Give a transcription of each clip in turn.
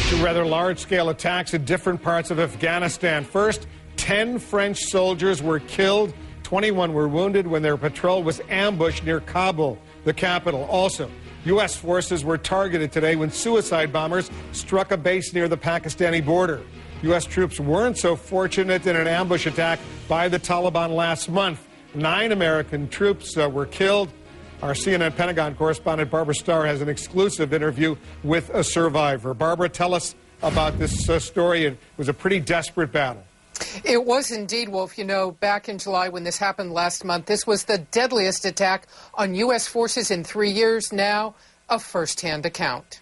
Two rather large-scale attacks in different parts of Afghanistan. First, 10 French soldiers were killed, 21 were wounded when their patrol was ambushed near Kabul, the capital. Also, U.S. forces were targeted today when suicide bombers struck a base near the Pakistani border. U.S. troops weren't so fortunate in an ambush attack by the Taliban last month. 9 American troops were killed. Our CNN Pentagon correspondent Barbara Starr has an exclusive interview with a survivor. Barbara, tell us about this story. It was a pretty desperate battle. It was indeed, Wolf. You know, back in July when this happened last month, this was the deadliest attack on U.S. forces in 3 years. Now, a first-hand account.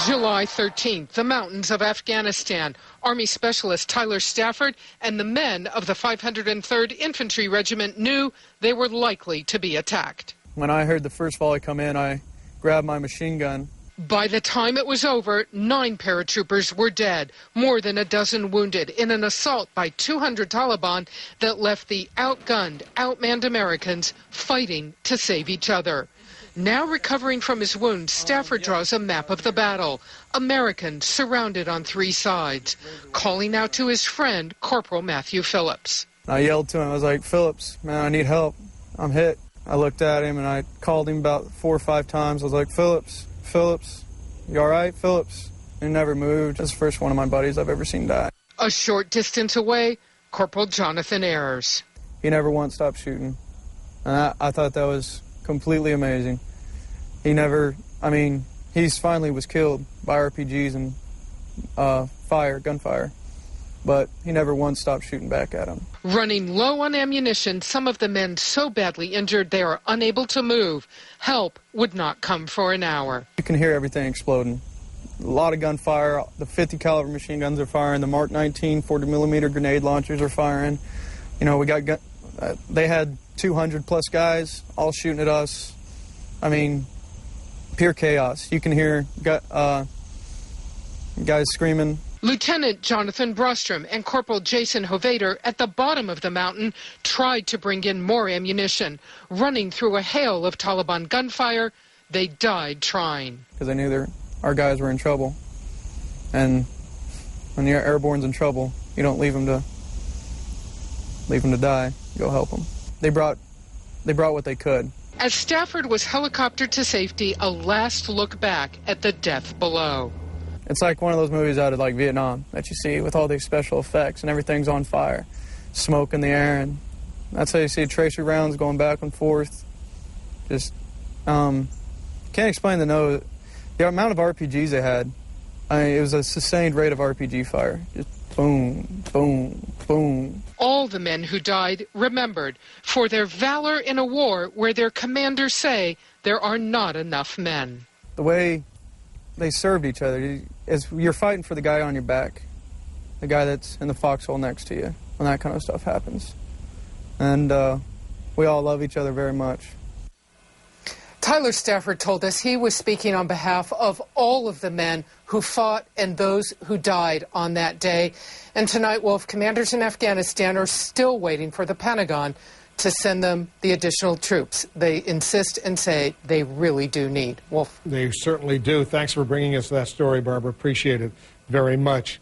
July 13th, the mountains of Afghanistan. Army Specialist Tyler Stafford and the men of the 503rd Infantry Regiment knew they were likely to be attacked. When I heard the first volley come in, I grabbed my machine gun. By the time it was over, 9 paratroopers were dead, more than a dozen wounded in an assault by 200 Taliban that left the outgunned, outmanned Americans fighting to save each other. Now recovering from his wounds, Stafford draws a map of the battle. Americans surrounded on 3 sides, calling out to his friend, Corporal Matthew Phillips. I yelled to him, I was like, "Phillips, man, I need help. I'm hit." I looked at him and I called him about 4 or 5 times. I was like, "Phillips, Phillips, you all right, Phillips?" He never moved. That's the first one of my buddies I've ever seen die. A short distance away, Corporal Jonathan Ayers. He never once stopped shooting. And I thought that was completely amazing. He never, he finally was killed by RPGs and gunfire, but he never once stopped shooting back at him. Running low on ammunition, some of the men so badly injured they are unable to move. Help would not come for an hour. You can hear everything exploding. A lot of gunfire. The 50 caliber machine guns are firing. The Mark 19 40mm grenade launchers are firing. You know, we got they had 200 plus guys all shooting at us. Pure chaos. You can hear guys screaming. Lieutenant Jonathan Brostrom and Corporal Jason Hovater at the bottom of the mountain tried to bring in more ammunition. Running through a hail of Taliban gunfire, they died trying. Because they knew our guys were in trouble. And when you're airborne's in trouble, you don't leave them to die. You go help them. They brought what they could. As Stafford was helicoptered to safety, a last look back at the death below. It's like one of those movies out of Vietnam that you see with all these special effects and everything's on fire, smoke in the air, and that's how you see tracer rounds going back and forth. Just can't explain the amount of RPGs they had. It was a sustained rate of RPG fire. Just boom, boom, boom. All the men who died remembered for their valor in a war where their commanders say there are not enough men. The way they served each other is you're fighting for the guy on your back, the guy that's in the foxhole next to you when that kind of stuff happens. And we all love each other very much. Tyler Stafford told us he was speaking on behalf of all of the men who fought and those who died on that day. And tonight, Wolf, commanders in Afghanistan are still waiting for the Pentagon to send them the additional troops they insist and say they really do need. Wolf. They certainly do. Thanks for bringing us that story, Barbara. Appreciate it very much.